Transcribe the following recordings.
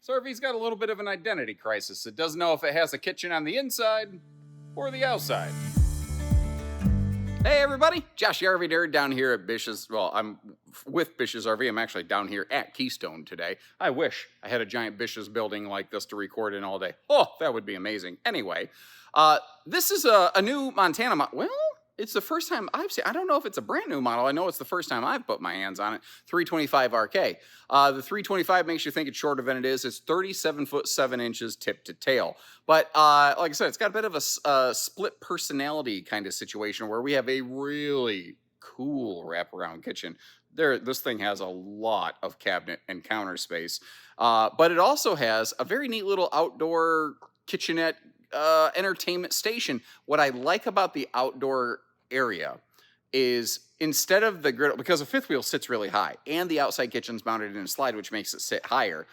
This RV's got a little bit of an identity crisis. It doesn't know if it has a kitchen on the inside or the outside. Hey everybody, Josh the RV Nerd down here at Bish's. Well, I'm with Bish's RV. I'm actually down here at Keystone today. I wish I had a giant Bish's building like this to record in all day. Oh, that would be amazing. Anyway, this is a new Montana well, it's the first time I've seen. I don't know if it's a brand new model. I know it's the first time I've put my hands on it. 325 RK. The 325 makes you think it's shorter than it is. It's 37 foot 7 inches tip to tail. But like I said, it's got a bit of a split personality kind of situation where we have a really cool wraparound kitchen. This thing has a lot of cabinet and counter space, but it also has a very neat little outdoor kitchenette entertainment station. What I like about the outdoor area is instead of the griddle, because the fifth wheel sits really high and the outside kitchen's mounted in a slide, which makes it sit higher,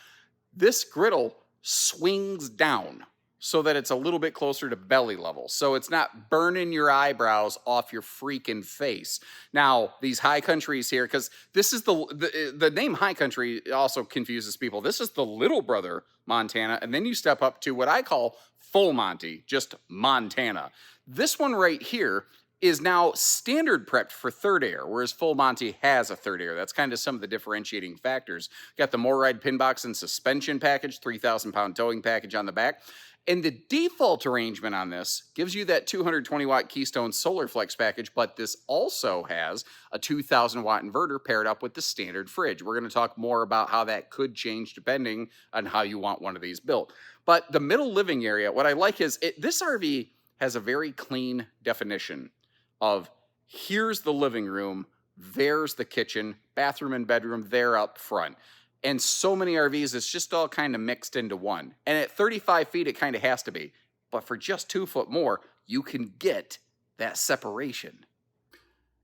this griddle swings down so that it's a little bit closer to belly level. So it's not burning your eyebrows off your freaking face. Now, these high countries here, because this is the name high country also confuses people. This is the little brother Montana, and then you step up to what I call full Monty, just Montana. This one right here is now standard prepped for third air, whereas full Monty has a third air. That's kind of some of the differentiating factors. Got the MORryde pin box and suspension package, 3,000-pound towing package on the back. And the default arrangement on this gives you that 220-watt Keystone Solar Flex package, but this also has a 2,000-watt inverter paired up with the standard fridge. We're going to talk more about how that could change depending on how you want one of these built. But the middle living area, what I like is this RV has a very clean definition of here's the living room, there's the kitchen, bathroom and bedroom, there up front. And so many RVs, it's just all kind of mixed into one. And at 35 feet, it kind of has to be. But for just 2 foot more, you can get that separation.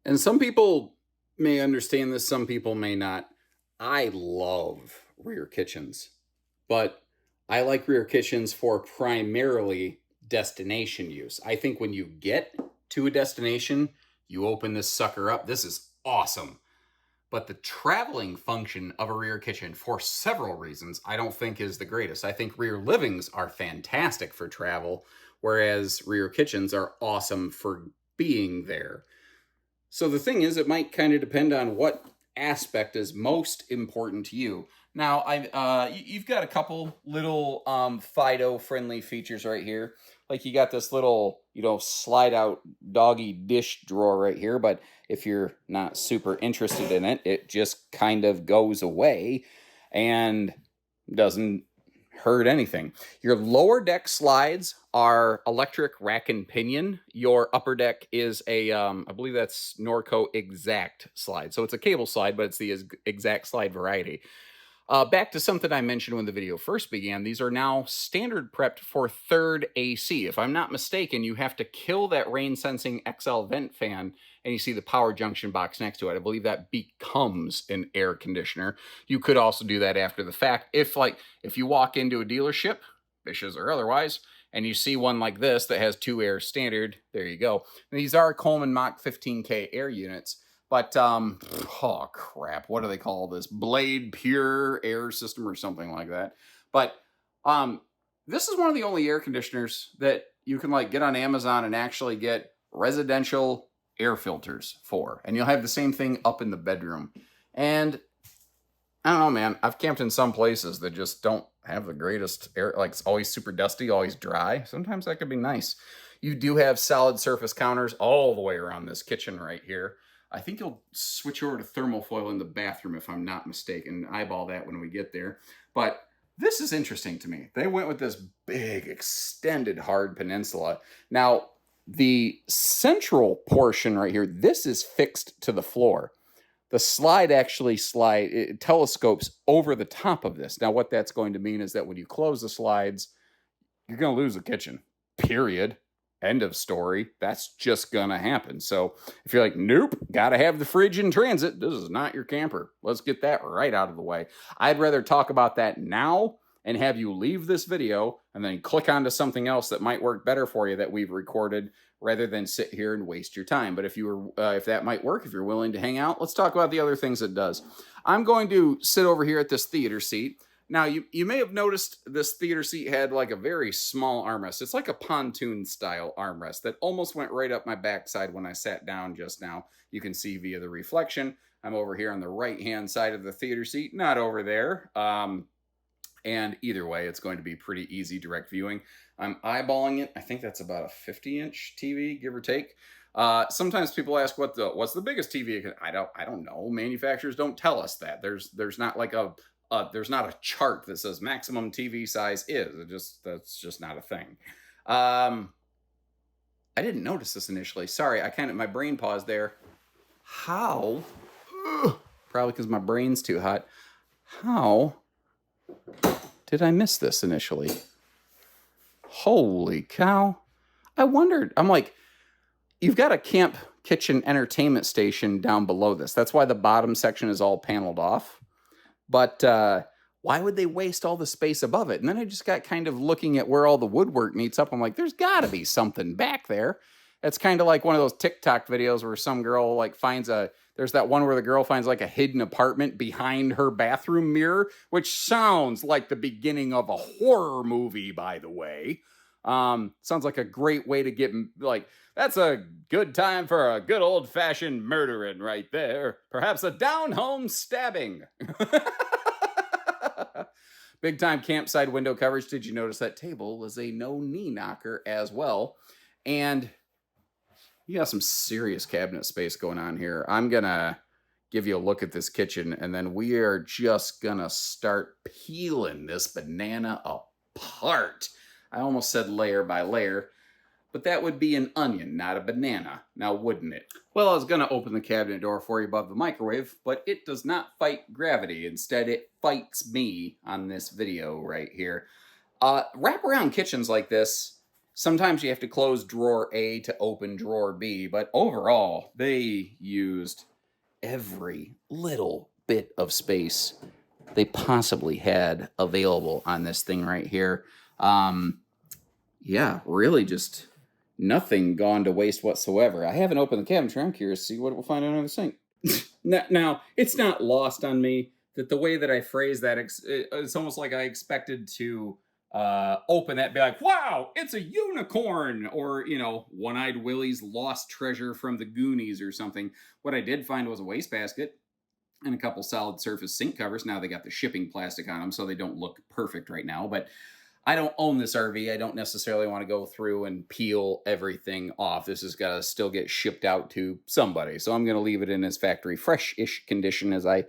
And some people may understand this, some people may not. I love rear kitchens. But I like rear kitchens for primarily destination use. I think when you get to a destination, you open this sucker up. This is awesome. But the traveling function of a rear kitchen, for several reasons, I don't think is the greatest. I think rear livings are fantastic for travel, whereas rear kitchens are awesome for being there. So the thing is, it might kind of depend on what aspect is most important to you. Now, you've got a couple little Fido-friendly features right here. Like you got this little, slide out doggy dish drawer right here, but if you're not super interested in it, it just kind of goes away and doesn't hurt anything. Your lower deck slides are electric rack and pinion. Your upper deck is a, I believe that's Norco Exact slide. So it's a cable slide, but it's the Exact slide variety. Back to something I mentioned when the video first began, these are now standard prepped for third AC. If I'm not mistaken, you have to kill that rain sensing XL vent fan and you see the power junction box next to it. I believe that becomes an air conditioner. You could also do that after the fact. If you walk into a dealership, Bish's or otherwise, and you see one like this that has 2 air standard, there you go. And these are Coleman Mach 15K air units. But, oh crap, what do they call this? Blade Pure Air System or something like that. But this is one of the only air conditioners that you can get on Amazon and actually get residential air filters for. And you'll have the same thing up in the bedroom. And I don't know, man, I've camped in some places that just don't have the greatest air, it's always super dusty, always dry. Sometimes that could be nice. You do have solid surface counters all the way around this kitchen right here. I think you'll switch over to thermal foil in the bathroom if I'm not mistaken. Eyeball that when we get there. But this is interesting to me. They went with this big extended hard peninsula. Now, the central portion right here, this is fixed to the floor. The slide actually it telescopes over the top of this. Now, what that's going to mean is that when you close the slides, you're going to lose the kitchen, period. End of story. That's just gonna happen. So if you're like, nope, gotta have the fridge in transit, this is not your camper. Let's get that right out of the way. I'd rather talk about that now and have you leave this video and then click onto something else that might work better for you that we've recorded rather than sit here and waste your time. But if that might work, if you're willing to hang out, let's talk about the other things it does. I'm going to sit over here at this theater seat. Now, you may have noticed this theater seat had like a very small armrest. It's like a pontoon style armrest that almost went right up my backside when I sat down just now. You can see via the reflection. I'm over here on the right-hand side of the theater seat, not over there. And either way, it's going to be pretty easy direct viewing. I'm eyeballing it. I think that's about a 50-inch TV, give or take. Sometimes people ask what's the biggest TV? I don't know. Manufacturers don't tell us that. There's not like there's not a chart that says maximum TV size is. That's just not a thing. I didn't notice this initially. Sorry, my brain paused there. How? Probably because my brain's too hot. How did I miss this initially? Holy cow. I wondered. I'm like, you've got a camp kitchen entertainment station down below this. That's why the bottom section is all paneled off. But why would they waste all the space above it? And then I just got kind of looking at where all the woodwork meets up. I'm like, there's got to be something back there. It's kind of like one of those TikTok videos where some girl like there's that one where the girl finds like a hidden apartment behind her bathroom mirror, which sounds like the beginning of a horror movie, by the way. Sounds like a great way to get, like, that's a good time for a good old-fashioned murdering right there. Perhaps a down-home stabbing. Big-time campsite window coverage. Did you notice that table was a no-knee knocker as well? And you got some serious cabinet space going on here. I'm going to give you a look at this kitchen, and then we are just going to start peeling this banana apart. I almost said layer by layer, but that would be an onion, not a banana, now wouldn't it? Well, I was going to open the cabinet door for you above the microwave, but it does not fight gravity. Instead, it fights me on this video right here. Wraparound kitchens like this, sometimes you have to close drawer A to open drawer B, but overall, they used every little bit of space they possibly had available on this thing right here. Yeah, really just nothing gone to waste whatsoever. I haven't opened the cabinetry. I'm curious to see what we'll find under the sink. Now, it's not lost on me that the way that I phrase that, it's almost like I expected to open that and be like, wow, it's a unicorn, or, One-Eyed Willie's lost treasure from the Goonies or something. What I did find was a wastebasket and a couple solid surface sink covers. Now they got the shipping plastic on them, so they don't look perfect right now, but I don't own this RV. I don't necessarily want to go through and peel everything off. This has got to still get shipped out to somebody. So I'm going to leave it in as factory fresh-ish condition as I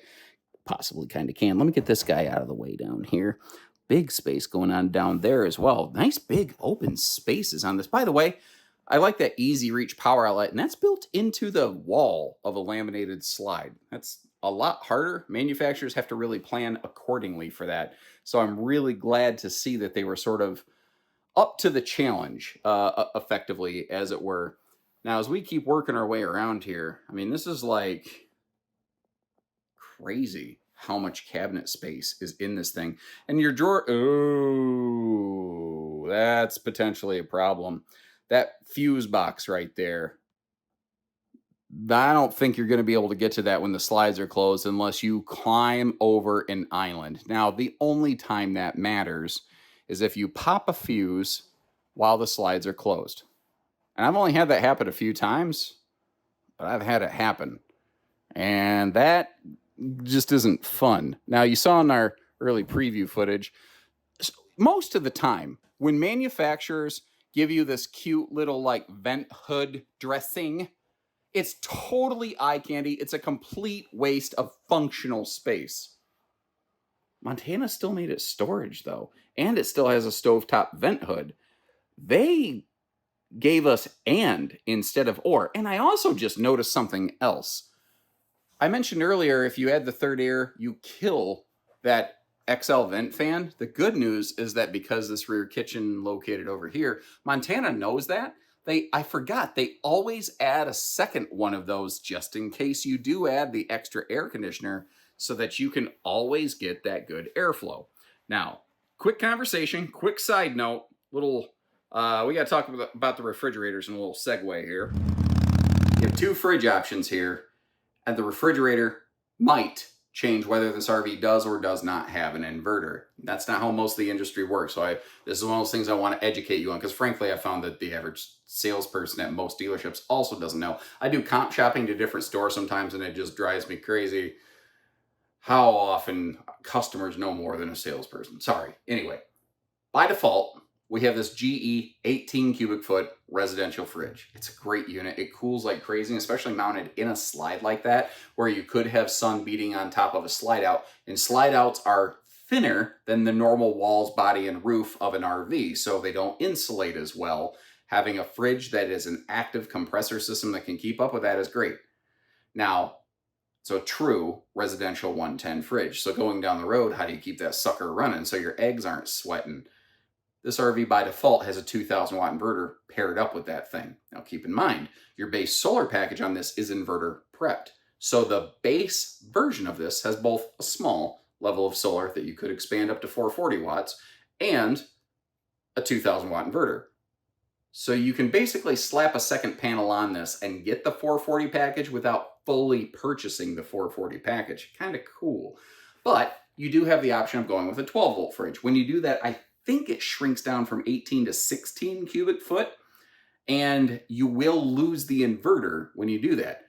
possibly kind of can. Let me get this guy out of the way down here. Big space going on down there as well. Nice big open spaces on this. By the way, I like that easy reach power outlet, and that's built into the wall of a laminated slide. That's a lot harder. Manufacturers have to really plan accordingly for that. So I'm really glad to see that they were sort of up to the challenge, effectively, as it were. Now, as we keep working our way around here, I mean, this is like crazy how much cabinet space is in this thing. And your drawer, oh, that's potentially a problem. That fuse box right there, I don't think you're going to be able to get to that when the slides are closed unless you climb over an island. Now, the only time that matters is if you pop a fuse while the slides are closed. And I've only had that happen a few times, but I've had it happen. And that just isn't fun. Now, you saw in our early preview footage, most of the time when manufacturers give you this cute little like vent hood dressing, it's totally eye candy. It's a complete waste of functional space. Montana still needed storage, though, and it still has a stovetop vent hood. They gave us and instead of or. And I also just noticed something else. I mentioned earlier, if you add the third air, you kill that XL vent fan. The good news is that because this rear kitchen located over here, Montana knows that. I forgot, they always add a second one of those just in case you do add the extra air conditioner so that you can always get that good airflow. Now, quick conversation, quick side note, we got to talk about the refrigerators in a little segue here. You have two fridge options here, and the refrigerator might change whether this RV does or does not have an inverter. That's not how most of the industry works. So this is one of those things I want to educate you on, because frankly, I found that the average salesperson at most dealerships also doesn't know. I do comp shopping to different stores sometimes, and it just drives me crazy how often customers know more than a salesperson. Sorry. Anyway, by default, we have this GE 18 cubic foot residential fridge. It's a great unit. It cools like crazy, especially mounted in a slide like that, where you could have sun beating on top of a slide out. And slide outs are thinner than the normal walls, body, and roof of an RV, so they don't insulate as well. Having a fridge that is an active compressor system that can keep up with that is great. Now, it's a true residential 110 fridge. So going down the road, how do you keep that sucker running so your eggs aren't sweating? This RV by default has a 2,000 watt inverter paired up with that thing. Now keep in mind, your base solar package on this is inverter prepped. So the base version of this has both a small level of solar that you could expand up to 440 watts and a 2,000 watt inverter. So you can basically slap a second panel on this and get the 440 package without fully purchasing the 440 package. Kind of cool. But you do have the option of going with a 12 volt fridge. When you do that, I think it shrinks down from 18 to 16 cubic foot, and you will lose the inverter when you do that.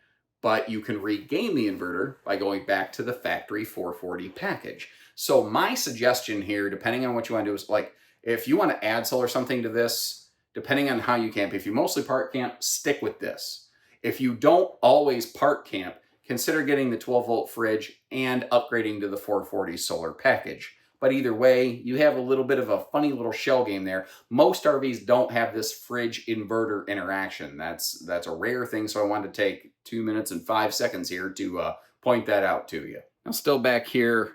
But you can regain the inverter by going back to the factory 440 package. So my suggestion here, depending on what you want to do, is like, if you want to add solar something to this, depending on how you camp, if you mostly park camp, stick with this. If you don't always park camp, consider getting the 12 volt fridge and upgrading to the 440 solar package. But either way, you have a little bit of a funny little shell game there. Most RVs don't have this fridge inverter interaction. That's a rare thing, so I wanted to take 2 minutes and 5 seconds here to point that out to you. Now, still back here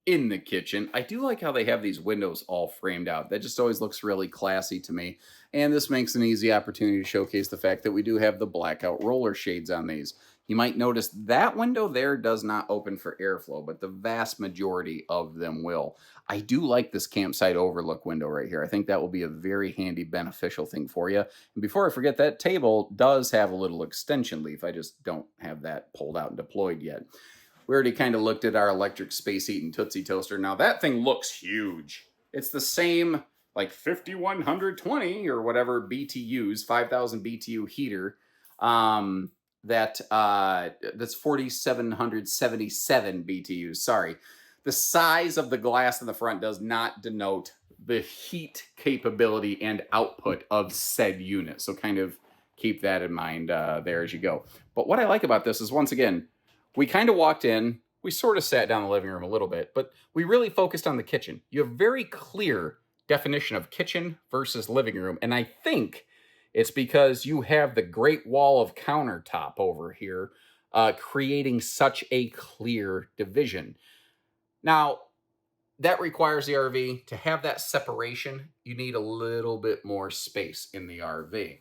in the kitchen, I do like how they have these windows all framed out. That just always looks really classy to me. And this makes an easy opportunity to showcase the fact that we do have the blackout roller shades on these. You might notice that window there does not open for airflow, but the vast majority of them will. I do like this campsite overlook window right here. I think that will be a very handy, beneficial thing for you. And before I forget, that table does have a little extension leaf. I just don't have that pulled out and deployed yet. We already kind of looked at our electric space heating Tootsie Toaster. Now that thing looks huge. It's the same like 5120 or whatever BTUs, 5000 BTU heater. That's 4,777 BTUs. Sorry. The size of the glass in the front does not denote the heat capability and output of said unit. So kind of keep that in mind there as you go. But what I like about this is, once again, we kind of walked in, we sort of sat down in the living room a little bit, but we really focused on the kitchen. You have very clear definition of kitchen versus living room. And I think it's because you have the great wall of countertop over here, creating such a clear division. Now, that requires the RV to have that separation. You need a little bit more space in the RV.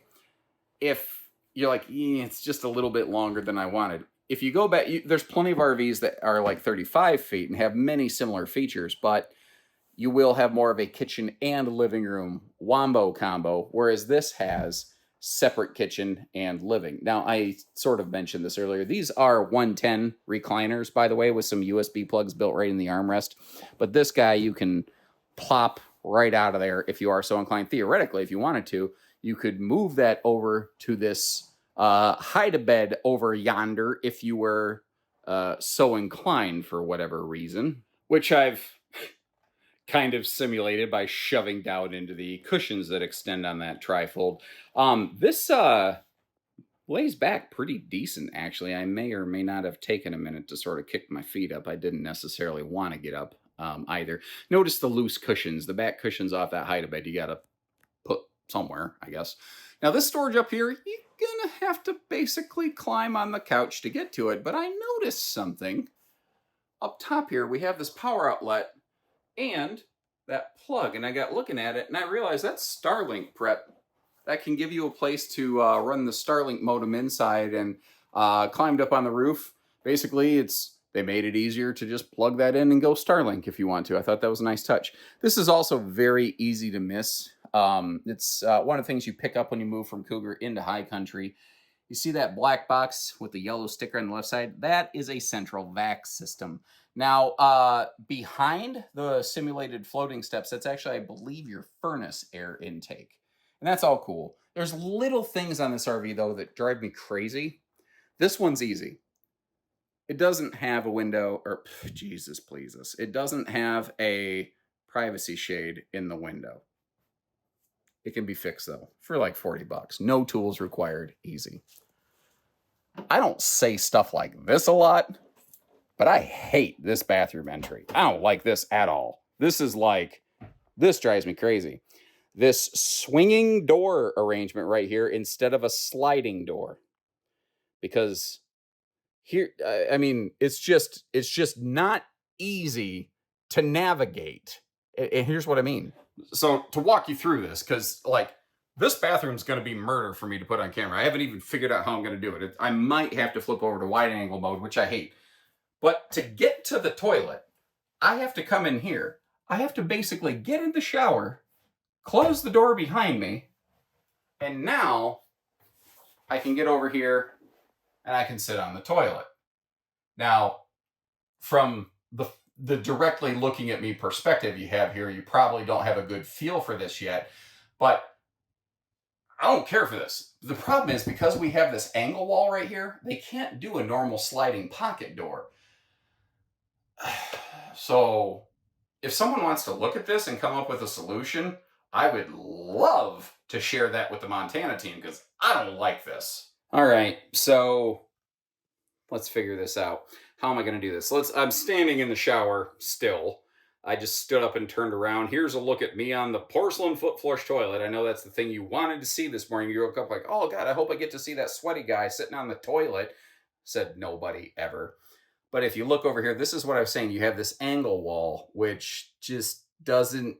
If you're like, it's just a little bit longer than I wanted. If you go back, there's plenty of RVs that are like 35 feet and have many similar features, but you will have more of a kitchen and living room wombo combo, whereas this has separate kitchen and living. Now, I sort of mentioned this earlier. These are 110 recliners, by the way, with some USB plugs built right in the armrest. But this guy, you can plop right out of there if you are so inclined. Theoretically, if you wanted to, you could move that over to this hide-a-bed over yonder if you were so inclined for whatever reason, which I've kind of simulated by shoving down into the cushions that extend on that trifold. This lays back pretty decent, actually. I may or may not have taken a minute to sort of kick my feet up. I didn't necessarily want to get up either. Notice the loose cushions, the back cushions off that hide-a-bed you got to put somewhere, I guess. Now, this storage up here, you're going to have to basically climb on the couch to get to it. But I noticed something. Up top here, we have this power outlet and that plug. And I got looking at it, and I realized that's Starlink prep. That can give you a place to run the Starlink modem inside, and climbed up on the roof. Basically, they made it easier to just plug that in and go Starlink if you want to. I thought that was a nice touch. This is also very easy to miss. It's one of the things you pick up when you move from Cougar into high country You see that black box with the yellow sticker on the left side? That is a central vac system. Now, behind the simulated floating steps, that's actually, I believe, your furnace air intake. And that's all cool. There's little things on this RV, though, that drive me crazy. This one's easy. It doesn't have a window, or Jesus please us. It doesn't have a privacy shade in the window. It can be fixed, though, for like 40 bucks. No tools required, easy. I don't say stuff like this a lot, but I hate this bathroom entry. I don't like this at all. This drives me crazy. This swinging door arrangement right here instead of a sliding door. Because here, I mean, it's just not easy to navigate. And here's what I mean. So to walk you through this, because like this bathroom's going to be murder for me to put on camera. I haven't even figured out how I'm going to do it. I might have to flip over to wide angle mode, which I hate. But to get to the toilet, I have to come in here. I have to basically get in the shower, close the door behind me, and now I can get over here and I can sit on the toilet. Now, from the directly looking at me perspective you have here, you probably don't have a good feel for this yet, but I don't care for this. The problem is because we have this angle wall right here, they can't do a normal sliding pocket door. So if someone wants to look at this and come up with a solution, I would love to share that with the Montana team because I don't like this. All right, so let's figure this out. How am I going to do this? I'm standing in the shower still. I just stood up and turned around. Here's a look at me on the porcelain foot flush toilet. I know that's the thing you wanted to see this morning. You woke up like, oh God, I hope I get to see that sweaty guy sitting on the toilet. Said nobody ever. But if you look over here, this is what I was saying. You have this angle wall, which just doesn't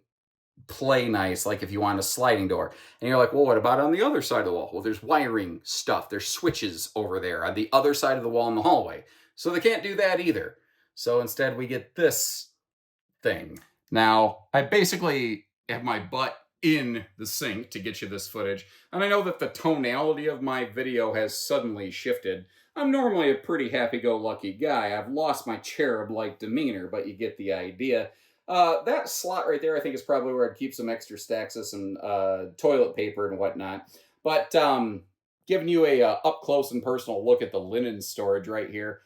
play nice like if you want a sliding door. And you're like, well, what about on the other side of the wall? Well, there's wiring stuff. There's switches over there on the other side of the wall in the hallway. So they can't do that either. So instead we get this thing. Now, I basically have my butt in the sink to get you this footage. And I know that the tonality of my video has suddenly shifted. I'm normally a pretty happy-go-lucky guy. I've lost my cherub-like demeanor, but you get the idea. That slot right there, I think, is probably where I'd keep some extra stacks of some toilet paper and whatnot. But giving you a up-close and personal look at the linen storage right here.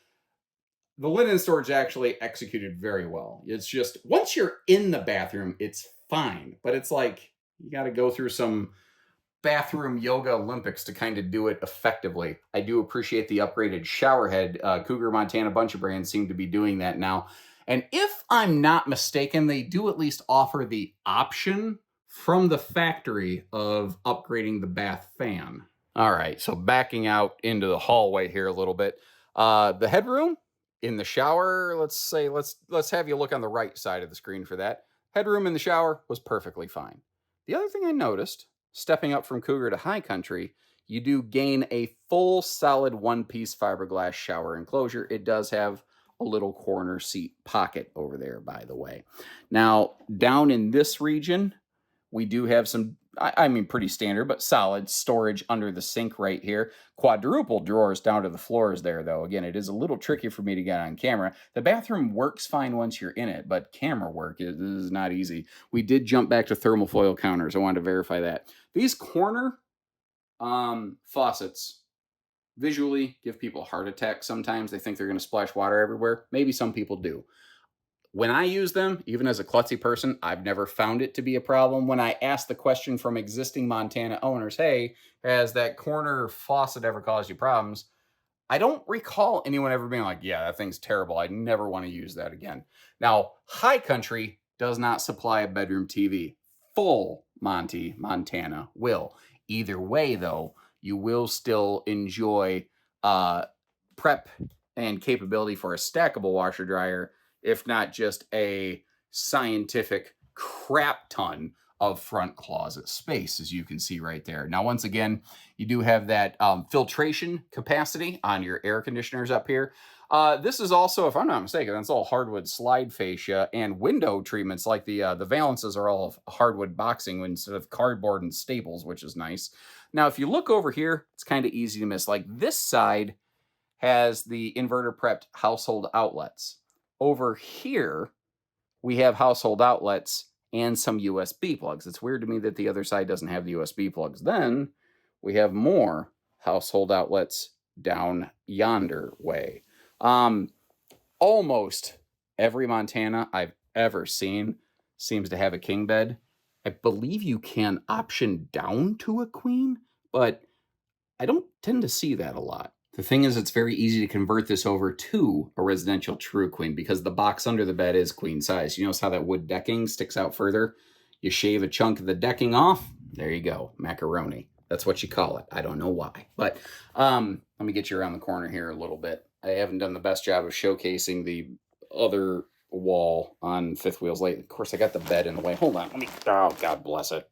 The linen storage actually executed very well. It's just, once you're in the bathroom, it's fine. But it's like, you got to go through some bathroom yoga Olympics to kind of do it effectively. I do appreciate the upgraded shower head. Cougar, Montana, bunch of brands seem to be doing that now. And if I'm not mistaken, they do at least offer the option from the factory of upgrading the bath fan. All right, so backing out into the hallway here a little bit. The headroom in the shower, let's have you look on the right side of the screen for that. Headroom in the shower was perfectly fine. The other thing I noticed, stepping up from Cougar to High Country, you do gain a full solid one-piece fiberglass shower enclosure. It does have a little corner seat pocket over there, by the way. Now, down in this region, we do have some, I mean, pretty standard, but solid storage under the sink right here. Quadruple drawers down to the floors there, though. Again, it is a little tricky for me to get on camera. The bathroom works fine once you're in it, but camera work is not easy. We did jump back to thermal foil counters. I wanted to verify that. These corner faucets visually give people a heart attack sometimes. They think they're going to splash water everywhere. Maybe some people do. When I use them, even as a klutzy person, I've never found it to be a problem. When I ask the question from existing Montana owners, hey, has that corner faucet ever caused you problems? I don't recall anyone ever being like, yeah, that thing's terrible. I never want to use that again. Now, High Country does not supply a bedroom TV. Full Monty, Montana will. Either way, though, you will still enjoy prep and capability for a stackable washer dryer, if not just a scientific crap ton of front closet space, as you can see right there. Now, once again, you do have that filtration capacity on your air conditioners up here. This is also, if I'm not mistaken, that's all hardwood slide fascia and window treatments, like the valances are all hardwood boxing instead of cardboard and staples, which is nice. Now, if you look over here, it's kind of easy to miss. Like this side has the inverter prepped household outlets. Over here, we have household outlets and some USB plugs. It's weird to me that the other side doesn't have the USB plugs. Then we have more household outlets down yonder way. Almost every Montana I've ever seen seems to have a king bed. I believe you can option down to a queen, but I don't tend to see that a lot. The thing is, it's very easy to convert this over to a residential true queen because the box under the bed is queen size. You notice how that wood decking sticks out further? You shave a chunk of the decking off, there you go, macaroni. That's what you call it. I don't know why. But let me get you around the corner here a little bit. I haven't done the best job of showcasing the other wall on fifth wheels lately. Of course, I got the bed in the way. Hold on. Oh, God bless it.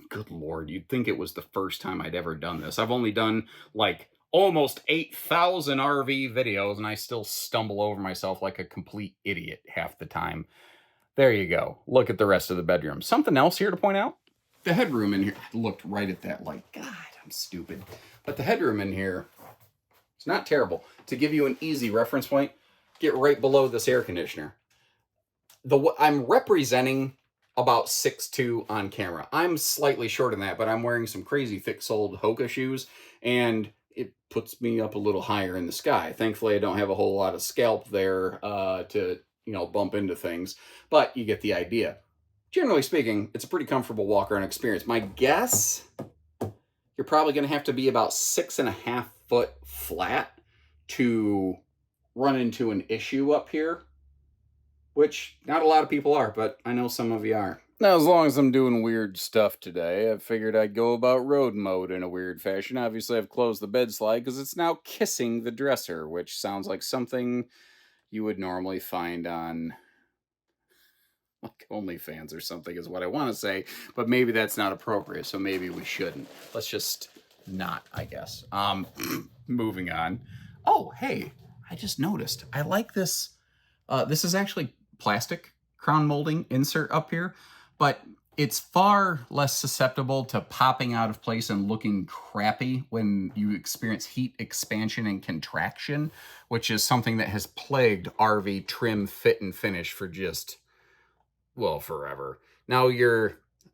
Good Lord. You'd think it was the first time I'd ever done this. I've only done like almost 8,000 RV videos, and I still stumble over myself like a complete idiot half the time. There you go. Look at the rest of the bedroom. Something else here to point out? The headroom in here, I looked right at that like, God, I'm stupid. But the headroom in here, it's not terrible. To give you an easy reference point, get right below this air conditioner. I'm representing about 6'2" on camera. I'm slightly short in that, but I'm wearing some crazy thick-soled Hoka shoes, and it puts me up a little higher in the sky. Thankfully, I don't have a whole lot of scalp there to, bump into things, but you get the idea. Generally speaking, it's a pretty comfortable walk-around experience. My guess, you're probably going to have to be about 6.5 foot flat to run into an issue up here, which not a lot of people are, but I know some of you are. Now, as long as I'm doing weird stuff today, I figured I'd go about road mode in a weird fashion. Obviously, I've closed the bed slide because it's now kissing the dresser, which sounds like something you would normally find on like OnlyFans or something is what I want to say, but maybe that's not appropriate, so maybe we shouldn't. Let's just not, I guess. Moving on. Oh, hey, I just noticed. I like this. This is actually plastic crown molding insert up here, but it's far less susceptible to popping out of place and looking crappy when you experience heat expansion and contraction, which is something that has plagued RV trim, fit, and finish for just, well, forever. Now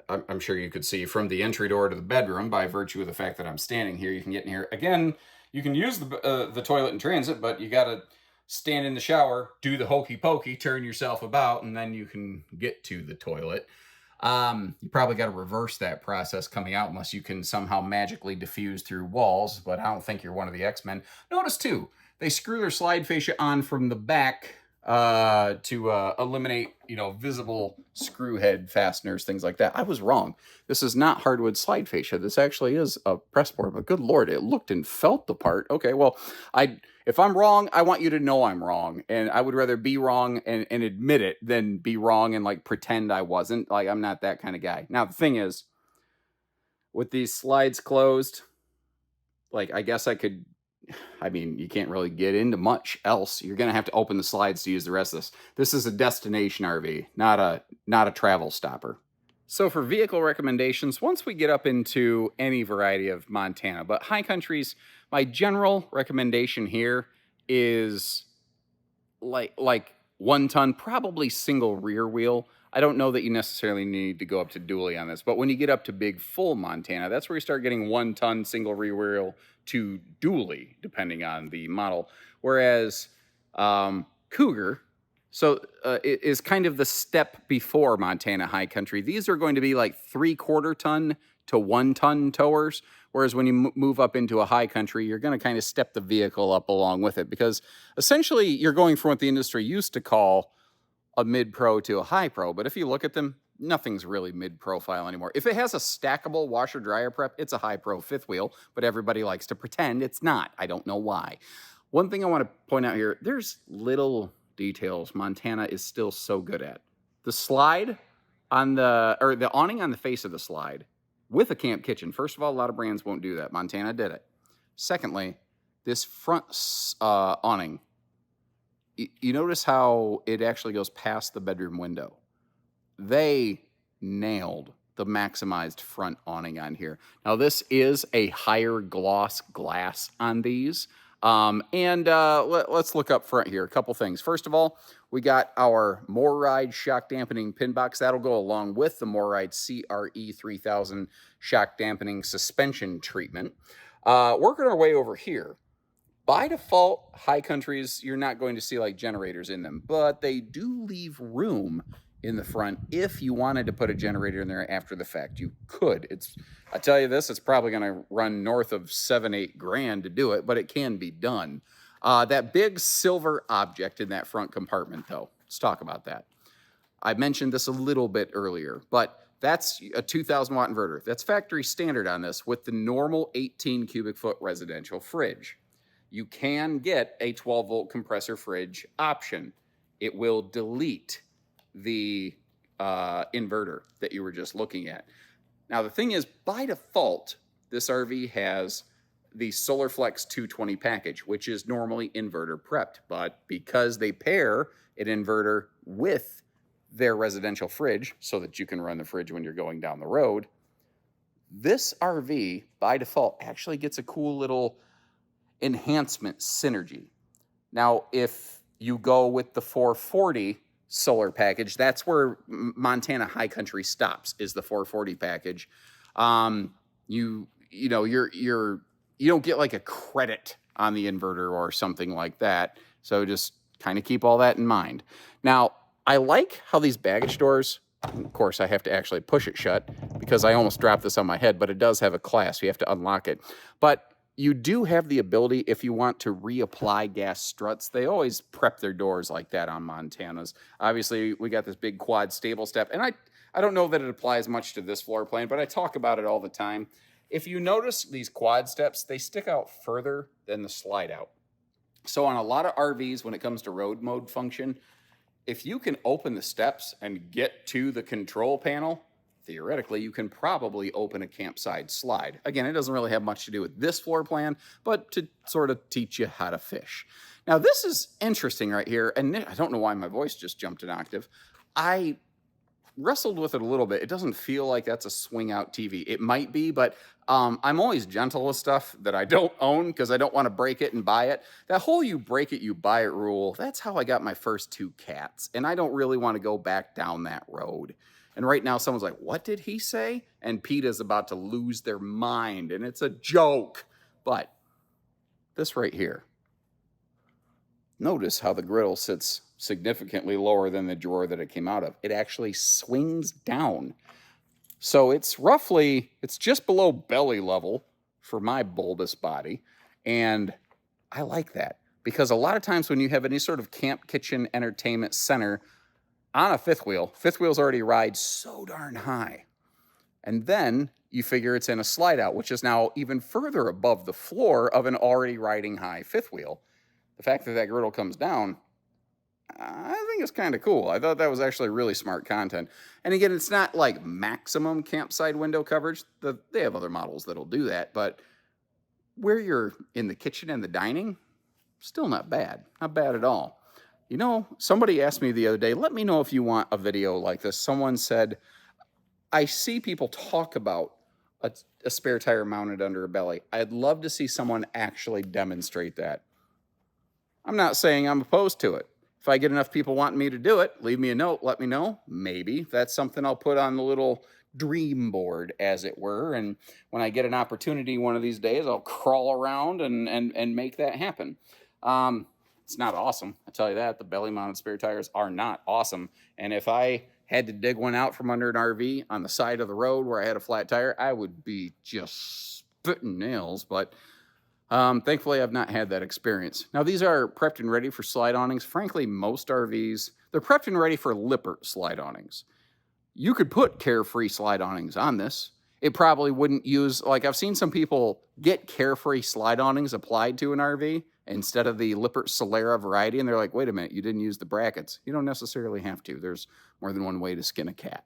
I'm sure you could see from the entry door to the bedroom, by virtue of the fact that I'm standing here, you can get in here. Again, you can use the toilet in transit, but you got to stand in the shower, do the hokey pokey, turn yourself about, and then you can get to the toilet. You probably got to reverse that process coming out unless you can somehow magically diffuse through walls, but I don't think you're one of the X-Men. Notice too, they screw their slide fascia on from the back to eliminate, visible screw head fasteners, things like that. I was wrong. This is not hardwood slide fascia. This actually is a press board, but good Lord, it looked and felt the part. Okay, well, if I'm wrong, I want you to know I'm wrong, and I would rather be wrong and admit it than be wrong and like pretend I wasn't. Like, I'm not that kind of guy. Now, the thing is, with these slides closed, like, I guess you can't really get into much else. You're going to have to open the slides to use the rest of this. This is a destination RV, not a travel stopper. So for vehicle recommendations, once we get up into any variety of Montana, but high countries, my general recommendation here is like 1 ton, probably single rear wheel. I don't know that you necessarily need to go up to dually on this, but when you get up to big full Montana, that's where you start getting 1 ton single rear wheel to dually, depending on the model. Whereas Cougar, it is kind of the step before Montana high country. These are going to be like 3/4 ton to 1 ton towers. Whereas when you move up into a high country, you're going to kind of step the vehicle up along with it, because essentially you're going from what the industry used to call a mid-pro to a high-pro. But if you look at them, nothing's really mid-profile anymore. If it has a stackable washer-dryer prep, it's a high-pro fifth wheel, but everybody likes to pretend it's not. I don't know why. One thing I want to point out here, there's little details Montana is still so good at. The slide On the awning on the face of the slide with a camp kitchen. First of all, a lot of brands won't do that. Montana did it. Secondly, this front awning, you notice how it actually goes past the bedroom window. They nailed the maximized front awning on here. Now, this is a higher gloss glass on these. Let's look up front here. A couple things. First of all, we got our MORryde shock dampening pin box. That'll go along with the MORryde CRE 3000 shock dampening suspension treatment. Working our way over here. By default, high countries, you're not going to see like generators in them, but they do leave room in the front. If you wanted to put a generator in there after the fact, you could. I tell you this, it's probably going to run north of $7-8 grand to do it, but it can be done. That big silver object in that front compartment, though, let's talk about that. I mentioned this a little bit earlier, but that's a 2,000 watt inverter. That's factory standard on this with the normal 18 cubic foot residential fridge. You can get a 12 volt compressor fridge option. It will delete the inverter that you were just looking at. Now, the thing is, by default, this RV has the SolarFlex 220 package, which is normally inverter prepped. But because they pair an inverter with their residential fridge so that you can run the fridge when you're going down the road, this RV, by default, actually gets a cool little enhancement synergy. Now, if you go with the 440 solar package, that's where Montana High Country stops, is the 440 package. You don't get like a credit on the inverter or something like that. So just kind of keep all that in mind. Now, I like how these baggage doors, of course, I have to actually push it shut because I almost dropped this on my head, but it does have a clasp. You have to unlock it. But you do have the ability, if you want to reapply gas struts. They always prep their doors like that on Montanas. Obviously, we got this big quad stable step, and I don't know that it applies much to this floor plan, but I talk about it all the time. If you notice these quad steps, they stick out further than the slide out. So on a lot of RVs, when it comes to road mode function, if you can open the steps and get to the control panel, theoretically, you can probably open a campsite slide. Again, it doesn't really have much to do with this floor plan, but to sort of teach you how to fish. Now, this is interesting right here, and I don't know why my voice just jumped an octave. I wrestled with it a little bit. It doesn't feel like that's a swing out TV. It might be, but I'm always gentle with stuff that I don't own because I don't want to break it and buy it. That whole you break it, you buy it rule, that's how I got my first 2 cats, and I don't really want to go back down that road. And right now, someone's like, what did he say? And PETA's about to lose their mind, and it's a joke. But this right here, notice how the griddle sits significantly lower than the drawer that it came out of. It actually swings down. So it's just below belly level for my bulbous body. And I like that because a lot of times when you have any sort of camp kitchen entertainment center on a fifth wheels already ride so darn high. And then you figure it's in a slide out, which is now even further above the floor of an already riding high fifth wheel. The fact that that griddle comes down, I think it's kind of cool. I thought that was actually really smart content. And again, it's not like maximum campsite window coverage. They have other models that'll do that, but where you're in the kitchen and the dining, still not bad. Not bad at all. You know, somebody asked me the other day, let me know if you want a video like this. Someone said, I see people talk about a spare tire mounted under a belly. I'd love to see someone actually demonstrate that. I'm not saying I'm opposed to it. If I get enough people wanting me to do it, leave me a note, let me know. Maybe that's something I'll put on the little dream board, as it were. And when I get an opportunity one of these days, I'll crawl around and make that happen. It's not awesome. I tell you that. The belly-mounted spare tires are not awesome. And if I had to dig one out from under an RV on the side of the road where I had a flat tire, I would be just spitting nails. But thankfully, I've not had that experience. Now, these are prepped and ready for slide awnings. Frankly, most RVs, they're prepped and ready for Lippert slide awnings. You could put Carefree slide awnings on this. It probably wouldn't use, like I've seen some people get Carefree slide awnings applied to an RV instead of the Lippert Solera variety, and they're like, wait a minute, you didn't use the brackets. You don't necessarily have to. There's more than one way to skin a cat.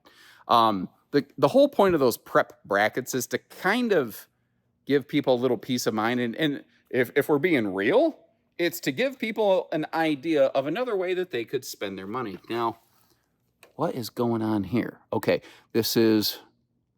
The whole point of those prep brackets is to kind of give people a little peace of mind. And if we're being real, it's to give people an idea of another way that they could spend their money. Now, what is going on here? Okay, this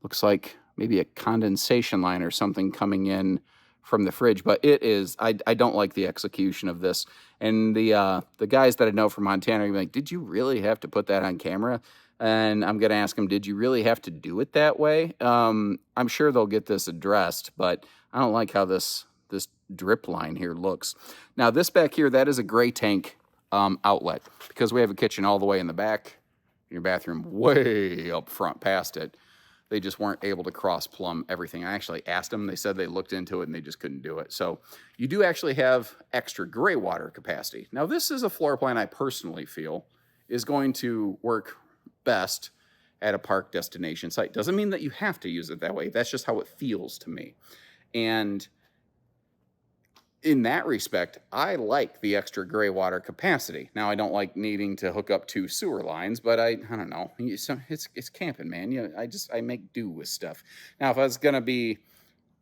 looks like maybe a condensation line or something coming in from the fridge, but it is, I don't like the execution of this. And the guys that I know from Montana are like, did you really have to put that on camera? And I'm gonna ask them, did you really have to do it that way? I'm sure they'll get this addressed, but I don't like how this drip line here looks. Now this back here, that is a gray tank outlet, because we have a kitchen all the way in the back, your bathroom way up front past it. They just weren't able to cross plumb everything. I actually asked them, they said they looked into it and they just couldn't do it. So you do actually have extra gray water capacity. Now this is a floor plan I personally feel is going to work best at a park destination site. Doesn't mean that you have to use it that way. That's just how it feels to me. And in that respect, I like the extra gray water capacity. Now, I don't like needing to hook up 2 sewer lines, but I don't know. It's camping, man. I make do with stuff. Now, if I was going to be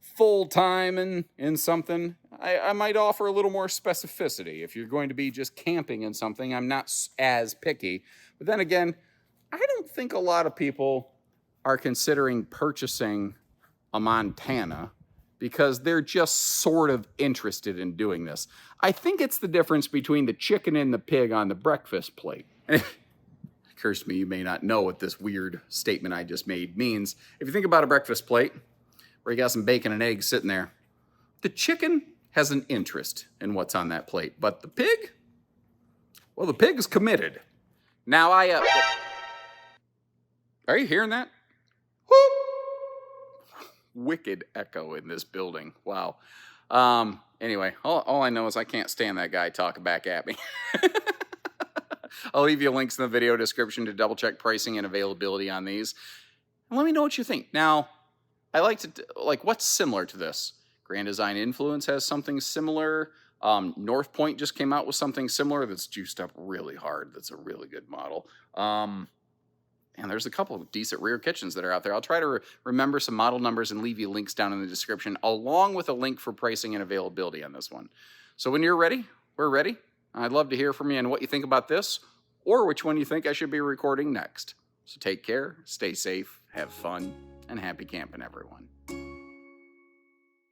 full-time in something, I might offer a little more specificity. If you're going to be just camping in something, I'm not as picky. But then again, I don't think a lot of people are considering purchasing a Montana because they're just sort of interested in doing this. I think it's the difference between the chicken and the pig on the breakfast plate. And it occurs to me you may not know what this weird statement I just made means. If you think about a breakfast plate where you got some bacon and eggs sitting there, the chicken has an interest in what's on that plate, but the pig, well, the pig is committed. Now are you hearing that? Whoop! Wicked echo in this building. Wow. Anyway, all I know is I can't stand that guy talking back at me. I'll leave you links in the video description to double check pricing and availability on these. And let me know what you think. Now, I like what's similar to this? Grand Design Influence has something similar. North Point just came out with something similar that's juiced up really hard. That's a really good model. And there's a couple of decent rear kitchens that are out there. I'll try to remember some model numbers and leave you links down in the description, along with a link for pricing and availability on this one. So when you're ready, we're ready. I'd love to hear from you and what you think about this, or which one you think I should be recording next. So take care, stay safe, have fun, and happy camping, everyone.